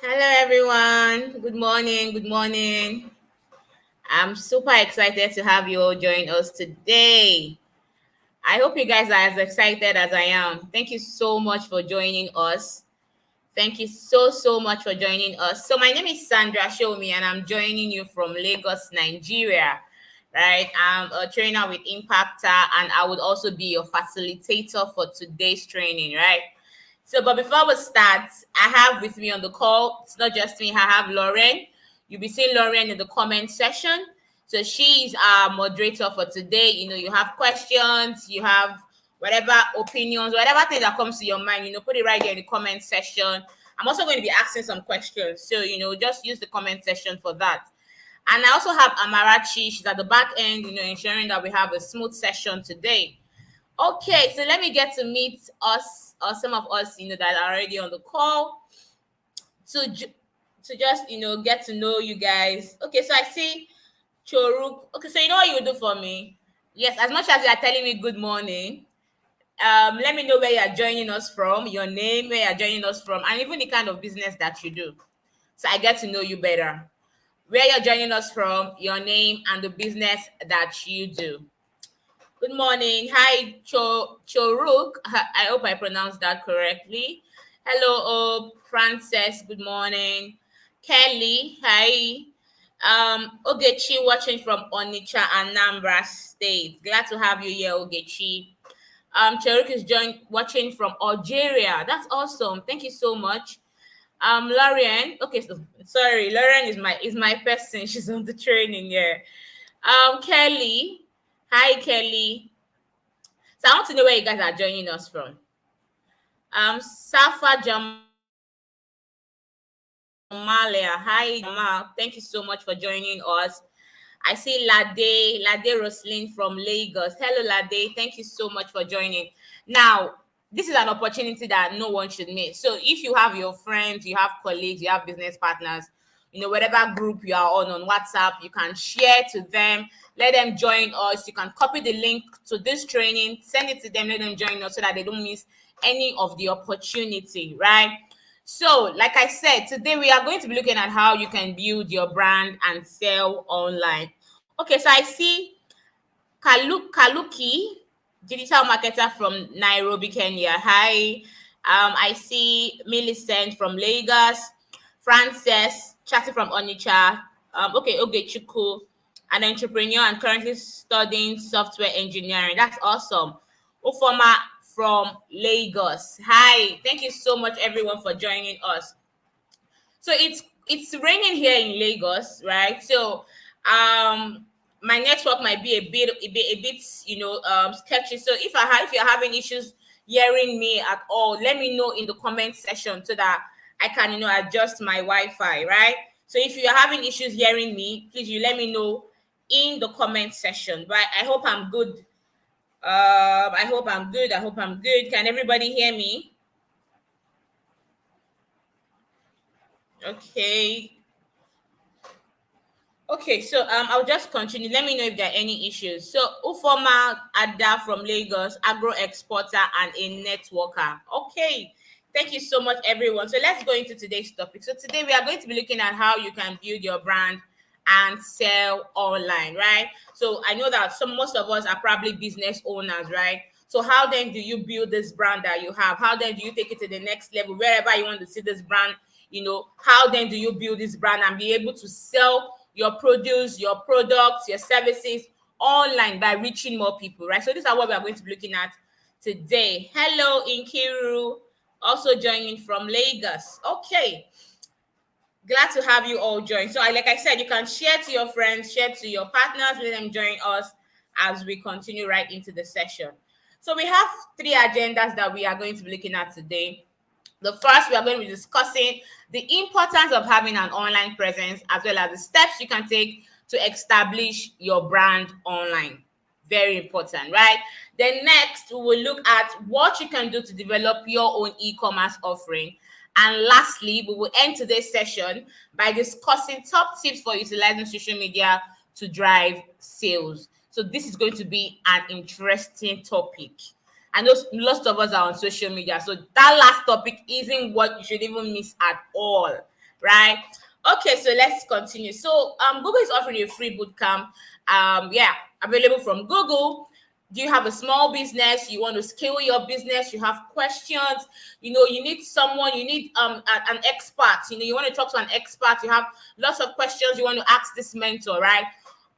Hello, everyone. Good morning. Good morning. I'm super excited to have you all join us today. I hope you guys are as excited as I am. Thank you so much for joining us. Thank you so much for joining us. So, my name is Sandra Shomi, and I'm joining you from Lagos, Nigeria. Right, I'm a trainer with Impactor, and I would also be your facilitator for today's training. Right. So, but before we start, I have with me on the call, it's not just me, I have Lauren. You'll be seeing Lauren in the comment section. So she's our moderator for today. You have questions, you have whatever opinions, whatever thing that comes to your mind, put it right there in the comment section. I'm also going to be asking some questions. So, just use the comment section for that. And I also have Amarachi. She's at the back end, ensuring that we have a smooth session today. Okay, so let me get to meet us or some of us, that are already on the call to just get to know you guys. Okay, so I see Choruk. Okay, so you know what you will do for me? Yes, as much as you are telling me good morning, let me know where you are joining us from, your name, where you are joining us from, and even the kind of business that you do. So I get to know you better. Where you're joining us from, your name, and the business that you do. Good morning. Hi, Choruk. I hope I pronounced that correctly. Hello, Frances. Good morning. Kelly. Hi. Ogechi watching from Onitsha, Anambra State. Glad to have you here, Ogechi. Choruk is watching from Algeria. That's awesome. Thank you so much. Lauren. Okay, so sorry. Lauren is my person. She's on the training here. Kelly. Hi, Kelly. So I want to know where you guys are joining us from. Safa Jamalia. Hi, Jamal. Thank you so much for joining us. I see Lade Roslyn from Lagos. Hello, Lade. Thank you so much for joining. Now, this is an opportunity that no one should miss. So if you have your friends, you have colleagues, you have business partners, whatever group you are on WhatsApp, you can share to them, let them join us. You can copy the link to this training, send it to them, let them join us so that they don't miss any of the opportunity, right? So, like I said, today we are going to be looking at how you can build your brand and sell online. Okay, so I see Kaluki, digital marketer from Nairobi, Kenya. Hi. I see Millicent from Lagos, Frances, chatting from Onitsha. Okay, Ogechukwu, an entrepreneur and currently studying software engineering. That's awesome. Ufoma from Lagos. Hi. Thank you so much, everyone, for joining us. So it's raining here in Lagos, right? So my network might be a bit sketchy. So if you're having issues hearing me at all, let me know in the comment section so that I can adjust my Wi-Fi, right? So if you're having issues hearing me, please you let me know in the comment section. But I hope I'm good. I hope I'm good. I hope I'm good. Can everybody hear me? Okay. Okay, so I'll just continue. Let me know if there are any issues. So Ufoma Ada from Lagos, agro exporter and a networker. Okay, thank you so much, everyone. So let's go into today's topic. So today we are going to be looking at how you can build your brand and sell online, right? So I know that most of us are probably business owners, right? So how then do you build this brand that you have? How then do you take it to the next level, wherever you want to see this brand? How then do you build this brand and be able to sell your produce, your products, your services online by reaching more people, right? So these are what we are going to be looking at today. Hello, Inkiru, also joining from Lagos. Okay, glad to have you all join. So like I said, you can share to your friends, share to your partners, let them join us as we continue right into the session. So we have three agendas that we are going to be looking at today. The first, we are going to be discussing the importance of having an online presence as well as the steps you can take to establish your brand online. Very important, right? Then next, we will look at what you can do to develop your own e-commerce offering. And lastly, we will end today's session by discussing top tips for utilizing social media to drive sales. So this is going to be an interesting topic. I know lots of us are on social media, so that last topic isn't what you should even miss at all. right? Okay, so let's continue. So Google is offering a free bootcamp. Yeah, available from Google. Do you have a small business? You want to scale your business? You have questions. You need someone. You need an expert. You want to talk to an expert. You have lots of questions you want to ask this mentor, right?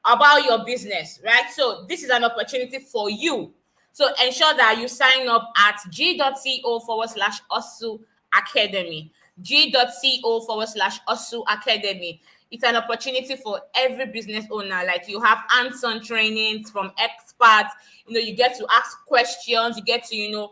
About your business, right? So this is an opportunity for you. So ensure that you sign up at g.co/OSU Academy. G.co/OSU Academy. It's an opportunity for every business owner. Like, you have hands-on trainings from experts. You get to ask questions. You get to,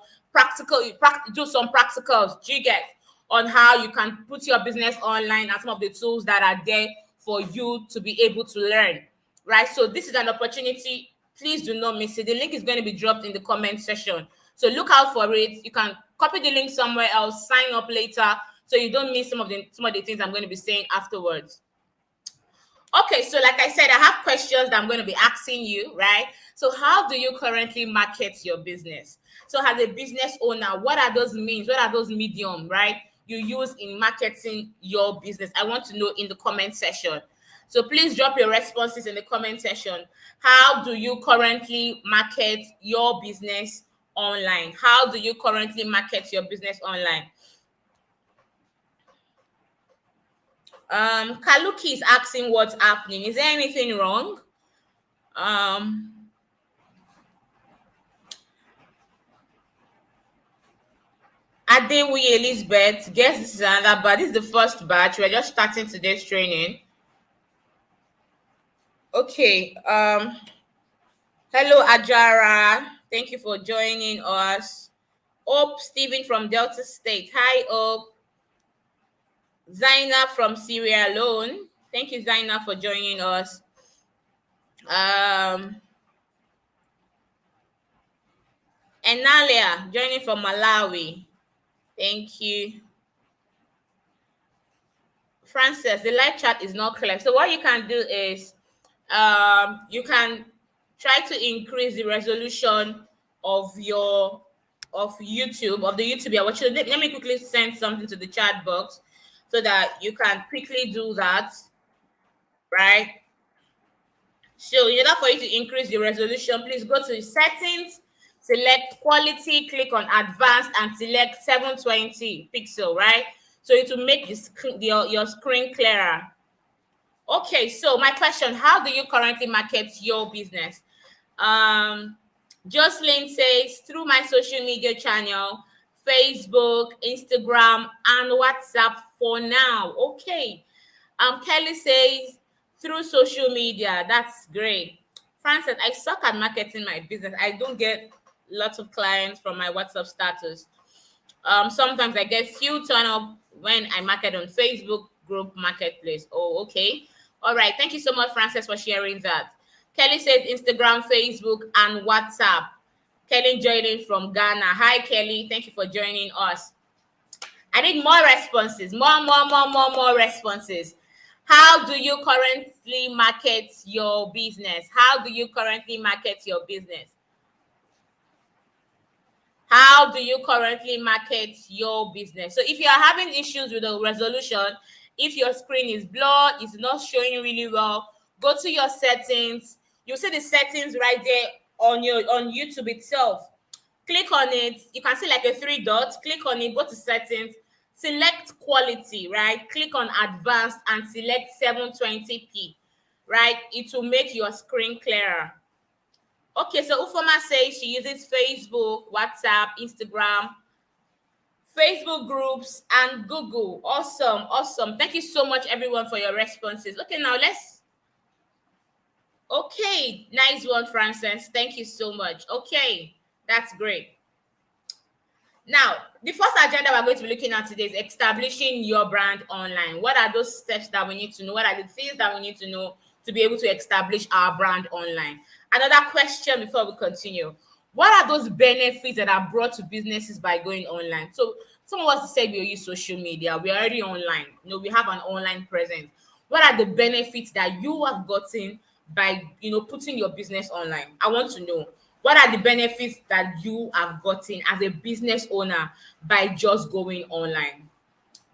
do some practicals. Do you get on how you can put your business online and some of the tools that are there for you to be able to learn, right? So this is an opportunity. Please do not miss it. The link is going to be dropped in the comment section. So look out for it. You can copy the link somewhere else, sign up later, so you don't miss some of the things I'm going to be saying afterwards. Okay, so like I said, I have questions that I'm going to be asking you, right? So how do you currently market your business? So as a business owner, what are those means? What are those medium, right, you use in marketing your business? I want to know in the comment section. So please drop your responses in the comment section. How do you currently market your business online? How do you currently market your business online? Kaluki is asking what's happening. Is there anything wrong? Um, Adewi Elizabeth, guess this is another batch. This is the first batch. We're just starting today's training. Okay. Hello Ajara. Thank you for joining us. Hope Stephen from Delta State. Hi, Hope. Zaina from Sierra Leone. Thank you, Zaina, for joining us. Enalia joining from Malawi. Thank you. Francis, the live chat is not clear. So what you can do is you can try to increase the resolution of your of YouTube, of the YouTube you're watching. Let me quickly send something to the chat box so that you can quickly do that, right? So in order for you to increase the resolution, please go to settings, select quality, click on advanced, and select 720 pixel, right? So it will make your screen clearer. Okay, so my question, how do you currently market your business? Jocelyn says, through my social media channel, Facebook, Instagram, and WhatsApp for now. Okay. Kelly says, through social media. That's great. Francis, I suck at marketing my business. I don't get lots of clients from my WhatsApp status. Sometimes I get few turn up when I market on Facebook group marketplace. Oh, okay. All right. Thank you so much, Frances, for sharing that. Kelly says Instagram, Facebook, and WhatsApp. Kelly joining from Ghana. Hi, Kelly. Thank you for joining us. I need more responses. More responses. How do you currently market your business? How do you currently market your business? How do you currently market your business? So if you are having issues with the resolution, if your screen is blurred, it's not showing really well, go to your settings. You'll see the settings right there on YouTube itself. Click on it. You can see like a three dots. Click on it, go to settings, select quality, right? Click on advanced and select 720p, right? It will make your screen clearer. Okay, so Ufoma says she uses Facebook, WhatsApp, Instagram, Facebook groups, and Google. Awesome, awesome. Thank you so much, everyone, for your responses. Okay, now let's. Okay, nice one, Frances. Thank you so much. Okay, that's great. Now, the first agenda we're going to be looking at today is establishing your brand online. What are those steps that we need to know? What are the things that we need to know to be able to establish our brand online? Another question before we continue. What are those benefits that are brought to businesses by going online? So some of us say we use social media. We're already online. We have an online presence. What are the benefits that you have gotten by, putting your business online? I want to know. What are the benefits that you have gotten as a business owner by just going online?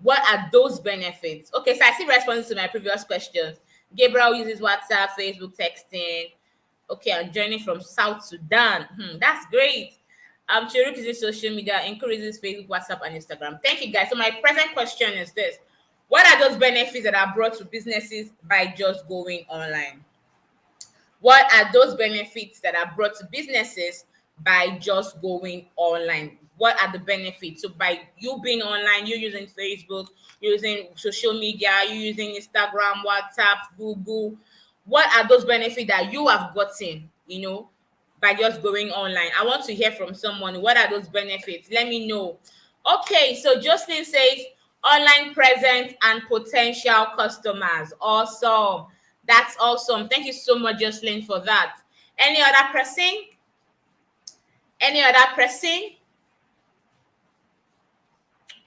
What are those benefits? Okay, so I see responses to my previous questions. Gabriel uses WhatsApp, Facebook, texting. Okay, I'm joining from South Sudan. That's great. Chiruk uses social media, increases Facebook, WhatsApp, and Instagram. Thank you, guys. So my present question is this: what are those benefits that are brought to businesses by just going online? What are those benefits that are brought to businesses by just going online? What are the benefits? So by you being online, you using Facebook, using social media, you using Instagram, WhatsApp, Google. What are those benefits that you have gotten, by just going online? I want to hear from someone. What are those benefits? Let me know. Okay, so Jocelyn says online presence and potential customers. Awesome. That's awesome. Thank you so much, Jocelyn, for that. Any other person? Any other person?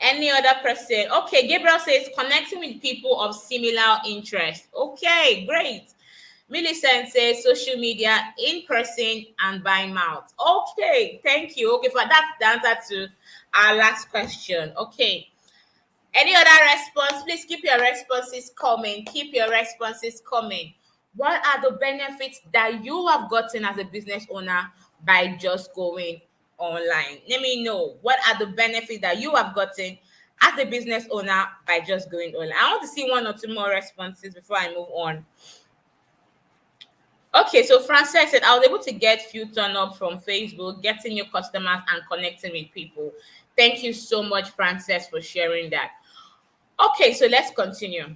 Any other person? Okay, Gabriel says connecting with people of similar interest. Okay, great. Millicent says social media, in person, and by mouth. Okay, thank you. Okay, for that's the answer to our last question. Okay. Any other response? Please keep your responses coming. Keep your responses coming. What are the benefits that you have gotten as a business owner by just going online? Let me know. What are the benefits that you have gotten as a business owner by just going online? I want to see one or two more responses before I move on. Okay, so Frances said, I was able to get few turn up from Facebook, getting new customers and connecting with people. Thank you so much, Frances, for sharing that. Okay, so let's continue.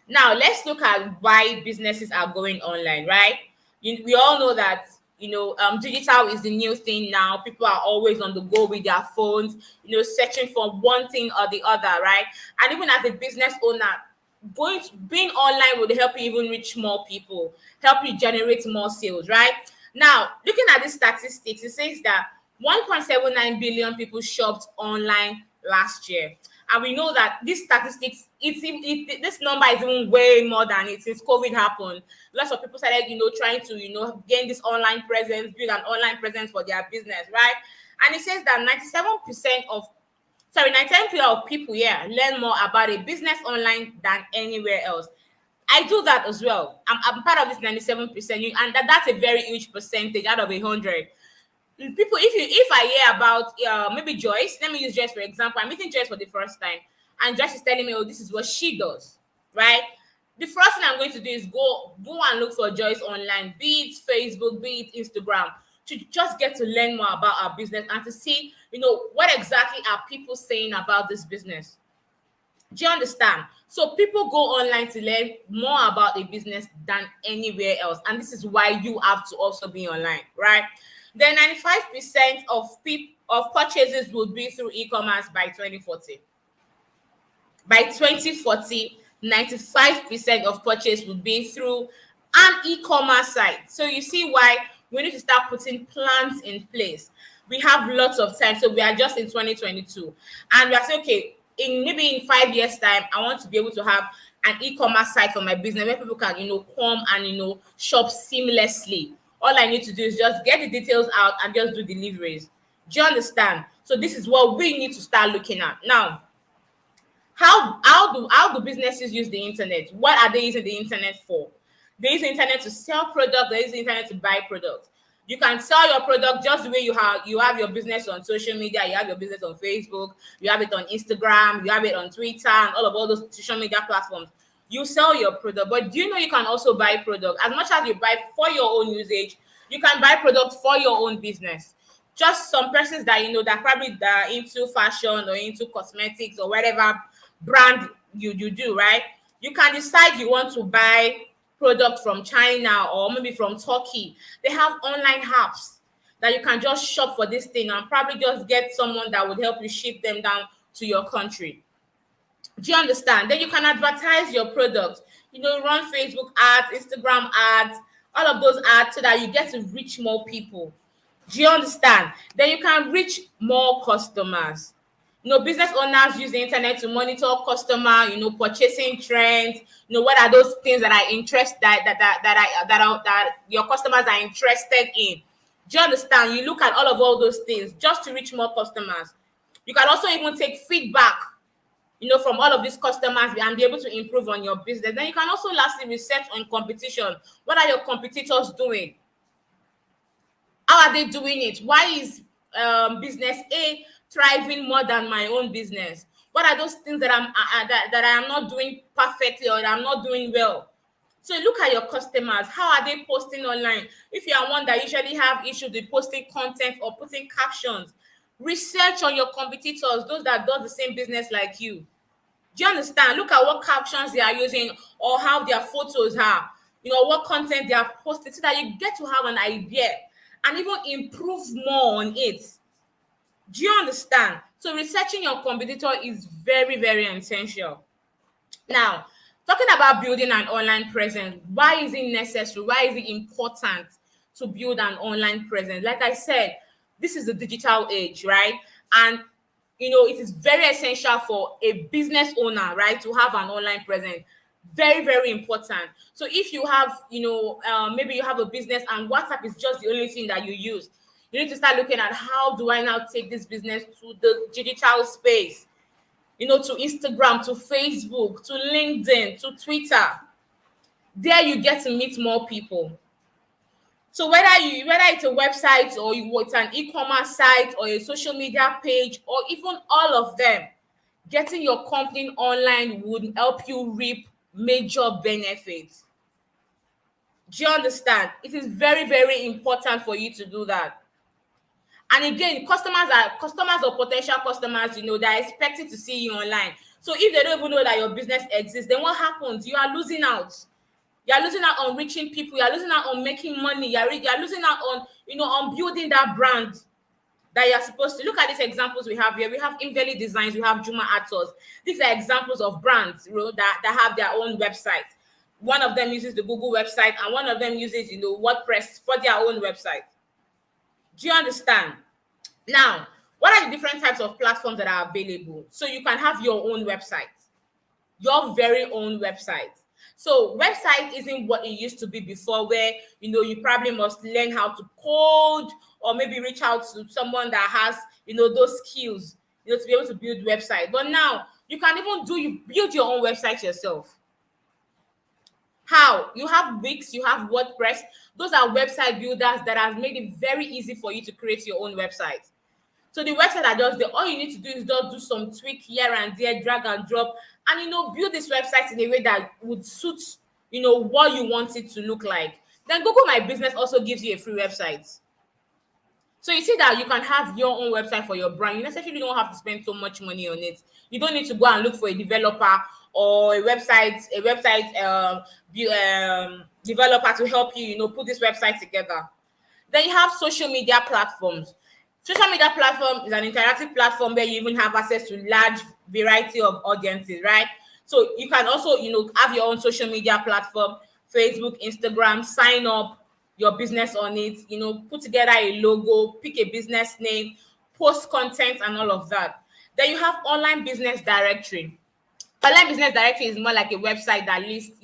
Now, let's look at why businesses are going online, right? We all know that, digital is the new thing now. People are always on the go with their phones, searching for one thing or the other, right? And even as a business owner, being online would help you even reach more people, help you generate more sales, right? Now, looking at the statistics, it says that 1.79 billion people shopped online last year. And we know that these statistics, this number is even way more than it since COVID happened. Lots of people started, trying to, gain this online presence, build an online presence for their business, right? And it says that 97% of people, yeah, learn more about a business online than anywhere else. I do that as well. I'm part of this 97%, and that's a very huge percentage out of 100 people. If I hear about maybe Joyce, let me use Joyce for example. I'm meeting Joyce for the first time, and Joyce is telling me, oh, this is what she does, right? The first thing I'm going to do is go and look for Joyce online, be it Facebook, be it Instagram, to just get to learn more about our business and to see, what exactly are people saying about this business. Do you understand? So people go online to learn more about a business than anywhere else, and this is why you have to also be online, right? Then 95% of purchases will be through e-commerce by 2040. By 2040, 95% of purchase will be through an e-commerce site. So you see why we need to start putting plans in place. We have lots of time. So we are just in 2022. And we are saying, okay, maybe in 5 years' time, I want to be able to have an e-commerce site for my business where people can, come and, shop seamlessly. All I need to do is just get the details out and just do deliveries. Do you understand? So this is what we need to start looking at. Now, how do businesses use the internet? What are they using the internet for? They use the internet to sell products. They use the internet to buy products. You can sell your product just the way you have your business on social media. You have your business on Facebook. You have it on Instagram. You have it on Twitter and all those social media platforms. You sell your product, but do you know you can also buy product? As much as you buy for your own usage, you can buy product for your own business. Just some persons that that probably are into fashion or into cosmetics or whatever brand you do, right? You can decide you want to buy product from China or maybe from Turkey. They have online apps that you can just shop for this thing and probably just get someone that would help you ship them down to your country. Do you understand? Then you can advertise your product. Run Facebook ads, Instagram ads, all of those ads so that you get to reach more people. Do you understand? Then you can reach more customers. Business owners use the internet to monitor customer, purchasing trends. What are those things that are that your customers are interested in? Do you understand? You look at all those things just to reach more customers. You can also even take feedback from all of these customers and be able to improve on your business. Then you can also lastly research on competition. What are your competitors doing? How are they doing it? Why is business A thriving more than my own business? What are those things that that I am not doing perfectly or that I'm not doing well? So look at your customers. How are they posting online? If you are one that usually have issues with posting content or putting captions, research on your competitors, those that do the same business like you. Do you understand? Look at what captions they are using or how their photos are, what content they are posting so that you get to have an idea and even improve more on it. Do you understand? So researching your competitor is very, very essential. Now, talking about building an online presence, why is it necessary? Why is it important to build an online presence? Like I said, this is the digital age, right? And it is very essential for a business owner, right, to have an online presence. Very, very important. So if you have, maybe you have a business and WhatsApp is just the only thing that you use, you need to start looking at how do I now take this business to the digital space, to Instagram, to Facebook, to LinkedIn, to Twitter. There you get to meet more people. So whether it's a website or it's an e-commerce site or a social media page or even all of them, getting your company online would help you reap major benefits. Do you understand? It is very, very important for you to do that. And again, customers or potential customers, they're expecting to see you online. So if they don't even know that your business exists, then what happens? You are losing out. You are losing out on reaching people. You are losing out on making money. You are losing out on, on building that brand that you're supposed to. Look at these examples we have here. We have Inveli Designs, we have Juma Actors. These are examples of brands, that have their own website. One of them uses the Google website and one of them uses, WordPress for their own website. Do you understand? Now, what are the different types of platforms that are available? So you can have your own website, your very own website. So website isn't what it used to be before, where you probably must learn how to code or maybe reach out to someone that has those skills to be able to build website. But now you can even build your own website yourself. How? You have Wix, you have WordPress. Those are website builders that have made it very easy for you to create your own website. So the website that does all you need to do is just do some tweak here and there, drag and drop, and build this website in a way that would suit what you want it to look like. Then Google My Business also gives you a free website. So you see that you can have your own website for your brand. You necessarily don't have to spend so much money on it. You don't need to go and look for a developer or a website developer to help you, put this website together. Then you have social media platforms. Social media platform is an interactive platform where you even have access to large variety of audiences, right? So you can also, have your own social media platform, Facebook, Instagram, sign up your business on it, put together a logo, pick a business name, post content and all of that. Then you have online business directory. Online business directory is more like a website that lists,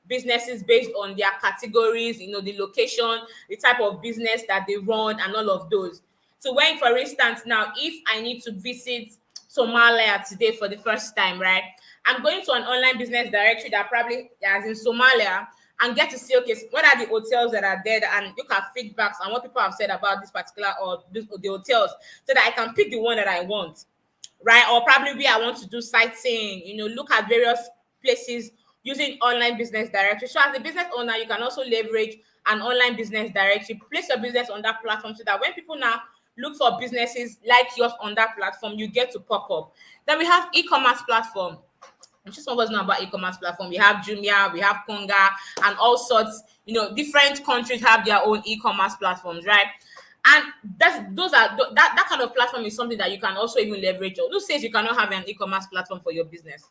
businesses based on their categories, the location, the type of business that they run and all of those. So when, for instance, now, if I need to visit Somalia today for the first time, right, I'm going to an online business directory that probably is in Somalia and get to see, okay, what are the hotels that are there, and look at feedbacks and what people have said about this particular or the hotels, so that I can pick the one that I want, right? Or probably where I want to do sightseeing, look at various places using online business directory. So as a business owner, you can also leverage an online business directory, place your business on that platform so that when people now look for businesses like yours on that platform, you get to pop up. Then we have e-commerce platform. I'm just always know about e-commerce platform. We have Jumia, we have Konga, and all sorts. Different countries have their own e-commerce platforms, right? And that kind of platform is something that you can also even leverage. Who says you cannot have an e-commerce platform for your business?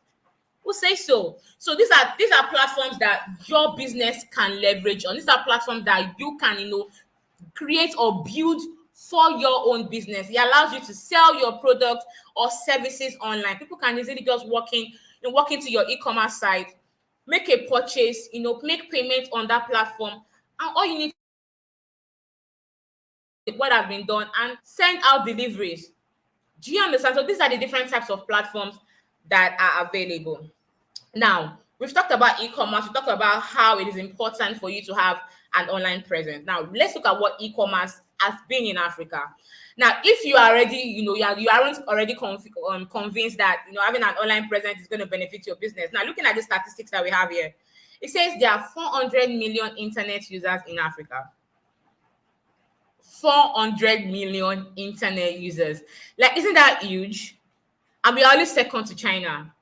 Who says so? So these are platforms that your business can leverage on. These are platforms that you can, create or build for your own business. It allows you to sell your product or services online. People can easily just walk into your e-commerce site, make a purchase, make payments on that platform, and all you need is what has been done and send out deliveries. Do you understand? So these are the different types of platforms that are available. Now, we've talked about e-commerce, we talked about how it is important for you to have an online presence. Now, let's look at what e-commerce has been in Africa. Now, if you are already, you aren't already convinced that, having an online presence is going to benefit your business. Now, looking at the statistics that we have here, it says there are 400 million internet users in Africa. 400 million internet users. Like, isn't that huge? And we are only second to China.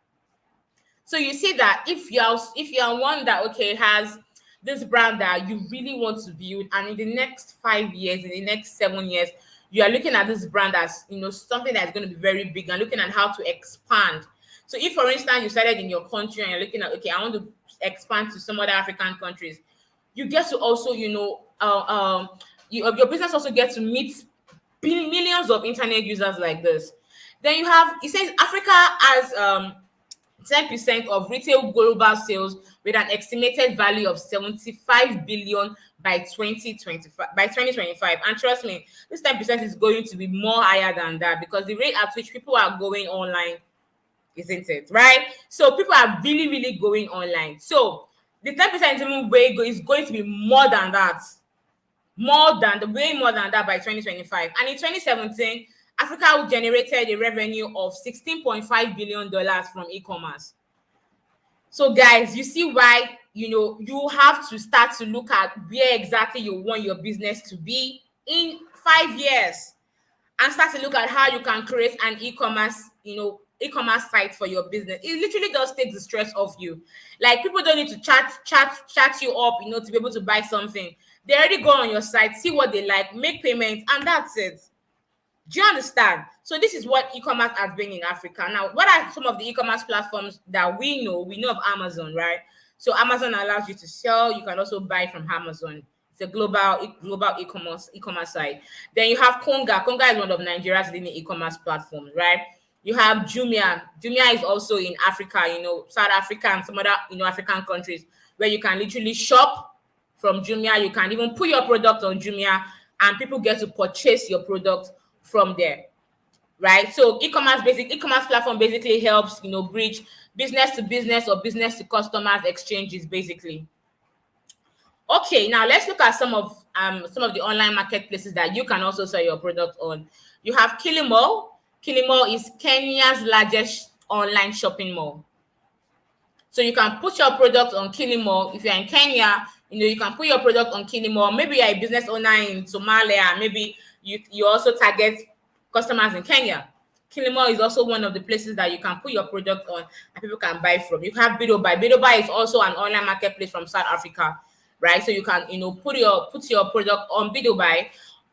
So you see that if you're one that has this brand that you really want to build, and in the next 5 years, in the next 7 years, you are looking at this brand as something that's going to be very big, and looking at how to expand. So if, for instance, you started in your country and you're looking at, I want to expand to some other African countries, you get to also your business also gets to meet millions of internet users like this. Then it says Africa has 10% of retail global sales, with an estimated value of 75 billion by 2025. And trust me, this 10% is going to be more higher than that, because the rate at which people are going online, isn't it? Right? So people are really, really going online. So the 10% is going to be more than that. Way more than that by 2025. And in 2017, Africa generated a revenue of $16.5 billion from e-commerce. So guys, you see why you have to start to look at where exactly you want your business to be in 5 years, and start to look at how you can create an e-commerce site for your business. It literally does take the stress off you. Like, people don't need to chat you up, to be able to buy something. They already go on your site, see what they like, make payments, and that's it. Do you understand? So this is what e-commerce has been in Africa. Now, what are some of the e-commerce platforms that we know? We know of Amazon, right? So Amazon allows you to sell. You can also buy from Amazon. It's a global e-commerce site. Then you have Konga. Konga is one of Nigeria's leading e-commerce platforms, right? You have Jumia. Jumia is also in Africa, South Africa and some other African countries, where you can literally shop from Jumia. You can even put your product on Jumia, and people get to purchase your product from there, right? So e-commerce platform basically helps bridge business to business or business to customers exchanges, basically. Okay, now let's look at some of the online marketplaces that you can also sell your product on. You have Kilimall. Kilimall is Kenya's largest online shopping mall. So you can put your product on Kilimall. If you're in Kenya, you can put your product on Kilimall. Maybe you're a business owner in Somalia. Maybe you also target customers in Kenya. Kilimall is also one of the places that you can put your product on and people can buy from. You have Bidobuy. Bidobuy is also an online marketplace from South Africa, right? So you can put your product on Bidobuy.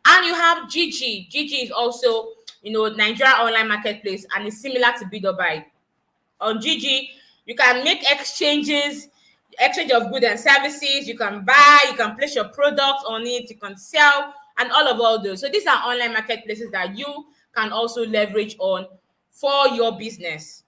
And you have Gigi. Gigi is also Nigeria online marketplace, and it's similar to Bidobuy. On Gigi, you can make exchange of goods and services. You can buy, you can place your product on it, you can sell, and all those. So these are online marketplaces that you can also leverage on for your business.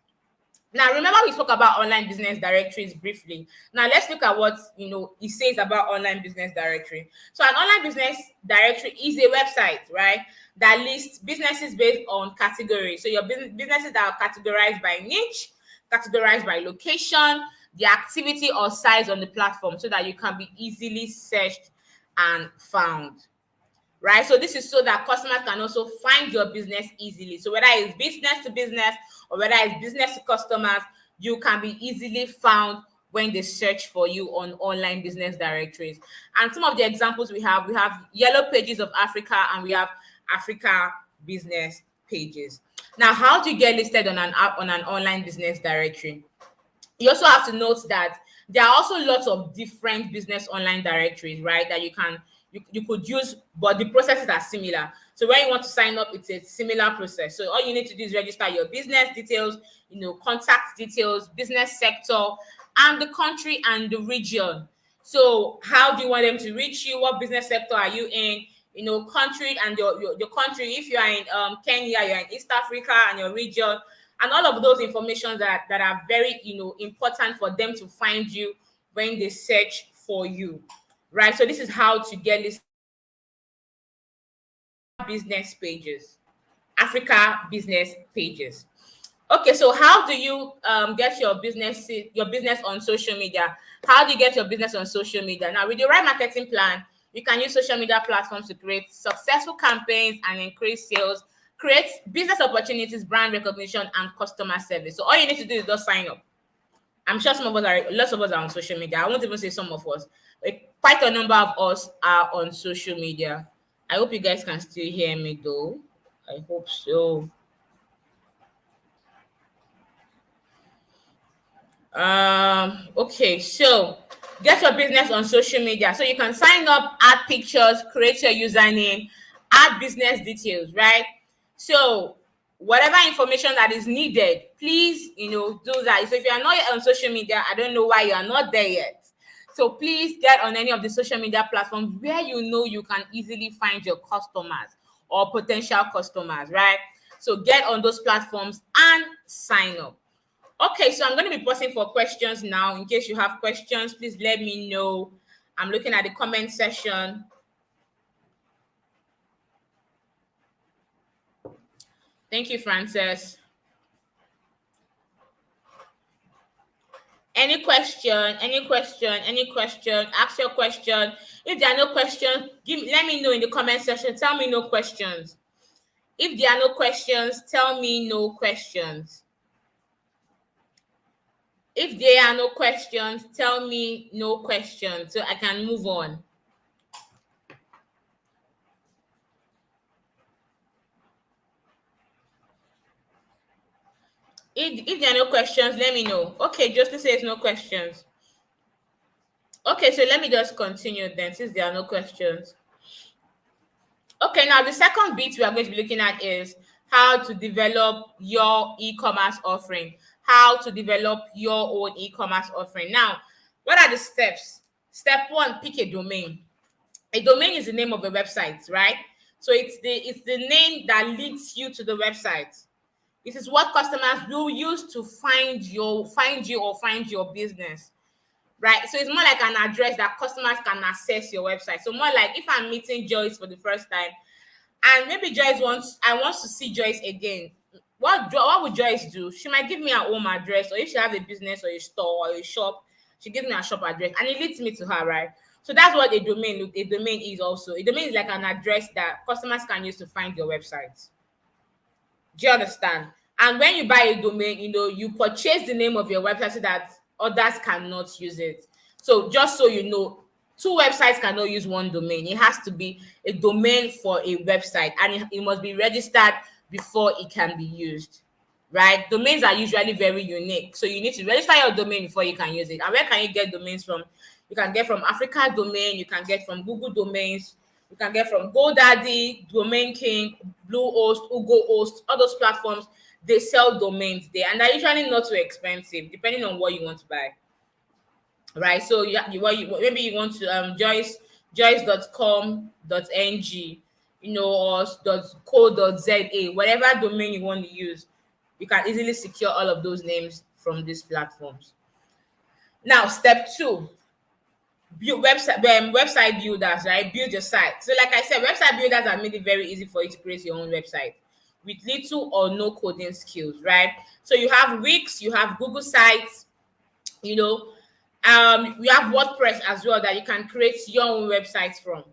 Now, remember, we spoke about online business directories briefly. Now, let's look at what it says about online business directory. So an online business directory is a website, right, that lists businesses based on categories. So your businesses that are categorized by niche, categorized by location, the activity or size on the platform, so that you can be easily searched and found, right? So this is so that customers can also find your business easily. So whether it's business to business or whether it's business to customers, you can be easily found when they search for you on online business directories. And some of the examples we have Yellow Pages of Africa, and we have Africa Business Pages. Now, how do you get listed on an online business directory? You also have to note that there are also lots of different business online directories, right, that you could use, but the processes are similar. So when you want to sign up, it's a similar process. So all you need to do is register your business details, contact details, business sector, and the country and the region. So how do you want them to reach you? What business sector are you in? Country and your country. If you are in Kenya, you're in East Africa, and your region, and all of those information that are very important for them to find you when they search for you, right? So this is how to get listed. Business pages, Africa Business Pages. Okay, so how do you get your business on social media? How do you get your business on social media? Now, with the right marketing plan, you can use social media platforms to create successful campaigns and increase sales, create business opportunities, brand recognition, and customer service. So all you need to do is just sign up. I'm sure lots of us are on social media. I won't even say some of us. Quite a number of us are on social media. I hope you guys can still hear me though. I hope so. Okay, so get your business on social media. So you can sign up, add pictures, create your username, add business details, right? So whatever information that is needed, please, do that. So if you are not yet on social media, I don't know why you are not there yet. So please get on any of the social media platforms where you can easily find your customers or potential customers, right? So get on those platforms and sign up. Okay, so I'm going to be pausing for questions now. In case you have questions, please let me know. I'm looking at the comment section. Thank you, Frances. Any question? Any question? Any question? Ask your question. If there are no questions, let me know in the comment section. Tell me no questions. If there are no questions, tell me no questions. If there are no questions, tell me no questions so I can move on. If there are no questions, let me know. Okay, Justin says no questions. Okay, so let me just continue then since there are no questions. Okay, now the second bit we are going to be looking at is how to develop your e-commerce offering. How to develop your own e-commerce offering. Now, what are the steps? Step one, pick a domain. A domain is the name of a website, right? So it's the name that leads you to the website. It is what customers will use to find you or find your business, right? So it's more like an address that customers can access your website. So more like if I'm meeting Joyce for the first time, and maybe I want to see Joyce again. What would Joyce do? She might give me her home address, or if she has a business or a store or a shop, she gives me a shop address, and it leads me to her, right? So that's what a domain is also. A domain is like an address that customers can use to find your website. Do you understand? And when you buy a domain, you purchase the name of your website so that others cannot use it. So just so you know, two websites cannot use one domain. It has to be a domain for a website, and it must be registered before it can be used. Right? Domains are usually very unique. So you need to register your domain before you can use it. And where can you get domains from? You can get from Africa Domain, you can get from Google Domains, you can get from GoDaddy, Domain King, Bluehost, Ugohost, all those platforms, they sell domains there. And they're usually not too expensive, depending on what you want to buy. Right? So maybe you want to joyce.com.ng, or .co.za, whatever domain you want to use, you can easily secure all of those names from these platforms. Now, step two, build website builders, right? Build your site. So like I said, website builders have made it very easy for you to create your own website with little or no coding skills, right? So you have Wix, you have Google Sites, we have WordPress as well that you can create your own websites from.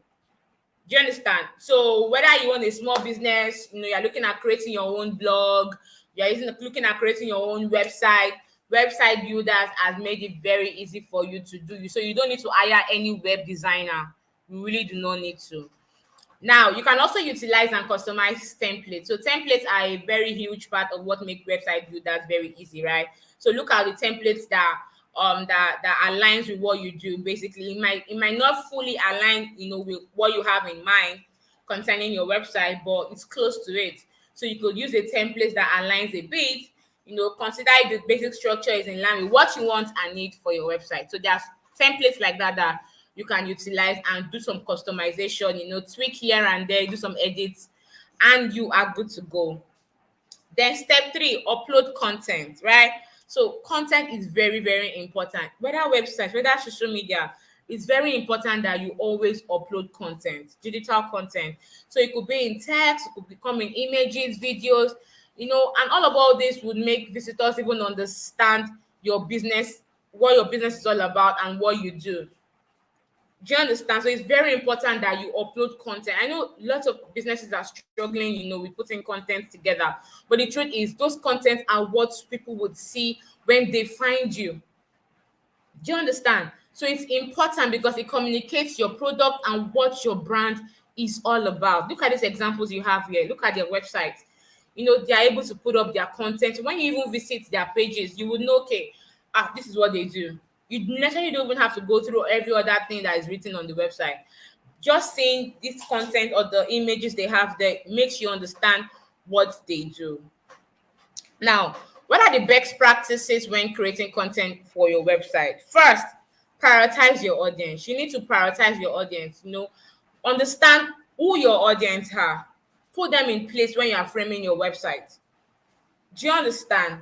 Do you understand? So whether you want a small business, you're looking at creating your own blog, looking at creating your own website builders has made it very easy for you to do. So you don't need to hire any web designer. You really do not need to. Now, you can also utilize and customize templates. So templates are a very huge part of what make website builders very easy, right? So look at the templates that aligns with what you do. Basically, it might not fully align, with what you have in mind concerning your website, but it's close to it. So you could use a template that aligns a bit, consider the basic structure is in line with what you want and need for your website. So there's templates like that you can utilize and do some customization, tweak here and there, do some edits, and you are good to go. Then step three, upload content, right? So content is very, very important. Whether websites, whether social media, it's very important that you always upload content, digital content. So it could be in text, it could become in images, videos. And all this would make visitors even understand your business, what your business is all about, and what you do. Do you understand? So it's very important that you upload content. I know lots of businesses are struggling, with putting content together. But the truth is, those contents are what people would see when they find you. Do you understand? So it's important because it communicates your product and what your brand is all about. Look at these examples you have here. Look at their website. They are able to put up their content. When you even visit their pages, you would know, okay, this is what they do. You necessarily don't even have to go through every other thing that is written on the website. Just seeing this content or the images they have there makes you understand what they do. Now, what are the best practices when creating content for your website? First, prioritize your audience. You need to prioritize your audience. Understand who your audience are. Put them in place when you are framing your website. Do you understand?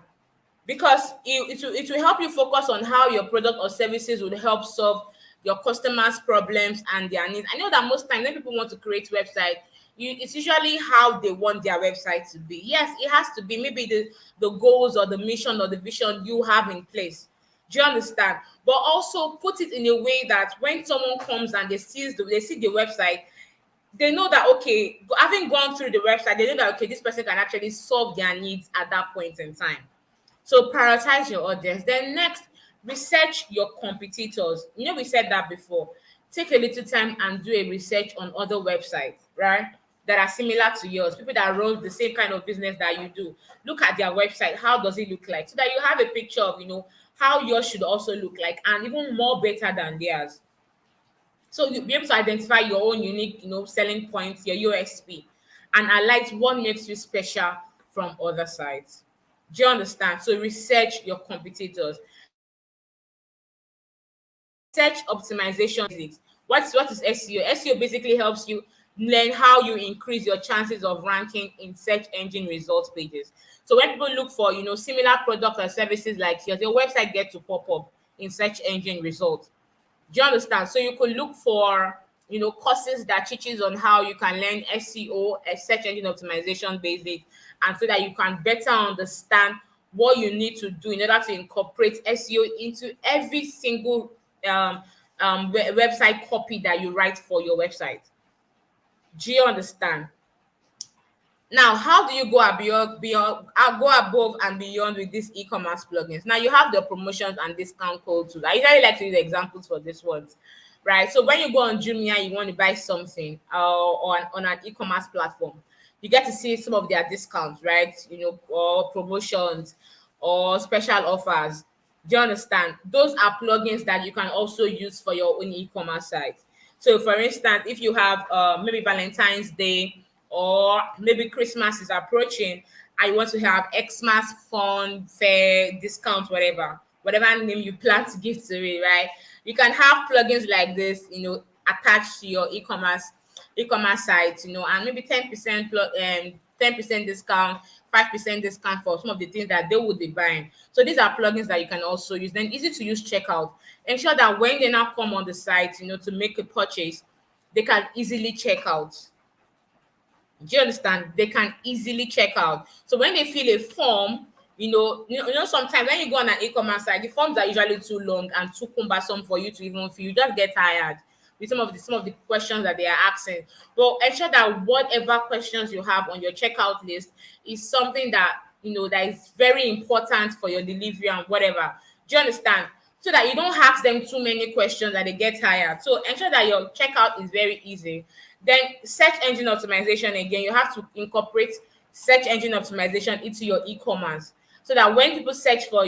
Because it will help you focus on how your product or services would help solve your customers' problems and their needs. I know that most times when people want to create website, it's usually how they want their website to be. Yes, it has to be maybe the goals or the mission or the vision you have in place. Do you understand? But also put it in a way that when someone comes and they see the website, they know that, okay, having gone through the website, they know that, okay, this person can actually solve their needs at that point in time. So prioritize your audience. Then next, research your competitors. We said that before. Take a little time and do a research on other websites, right? That are similar to yours, people that run the same kind of business that you do. Look at their website. How does it look like? So that you have a picture of, how yours should also look like, and even more better than theirs. So you'll be able to identify your own unique, selling points, your USP, and highlight what makes you special from other sites. Do you understand? So research your competitors. Search optimization basics. What is SEO? SEO basically helps you learn how you increase your chances of ranking in search engine results pages. So when people look for, similar products or services like yours, your website gets to pop up in search engine results. Do you understand? So you could look for, courses that teaches on how you can learn SEO, search engine optimization basics, and so that you can better understand what you need to do in order to incorporate SEO into every single website copy that you write for your website. Do you understand? Now, how do you go go above and beyond with these e-commerce plugins? Now, you have the promotions and discount code too. I usually like to use examples for this ones, right? So when you go on Jumia, you want to buy something on an e-commerce platform, you get to see some of their discounts, right? Or promotions or special offers. Do you understand? Those are plugins that you can also use for your own e-commerce site. So, for instance, if you have maybe Valentine's Day or maybe Christmas is approaching, and you want to have Xmas fun fair discount, whatever name you plan to give to it, right? You can have plugins like this, attached to your e-commerce site, and maybe 10% discount, 5% discount for some of the things that they would be buying. So these are plugins that you can also use. Then easy to use checkout. Ensure that when they now come on the site, to make a purchase, they can easily check out. Do you understand? They can easily check out. So when they fill a form, sometimes when you go on an e-commerce site, the forms are usually too long and too cumbersome for you to even fill. You just get tired with some of the questions that they are asking. But ensure that whatever questions you have on your checkout list is something that that is very important for your delivery and whatever. Do you understand? So that you don't ask them too many questions and they get tired. So ensure that your checkout is very easy. Then search engine optimization, again, you have to incorporate search engine optimization into your e-commerce so that when people search for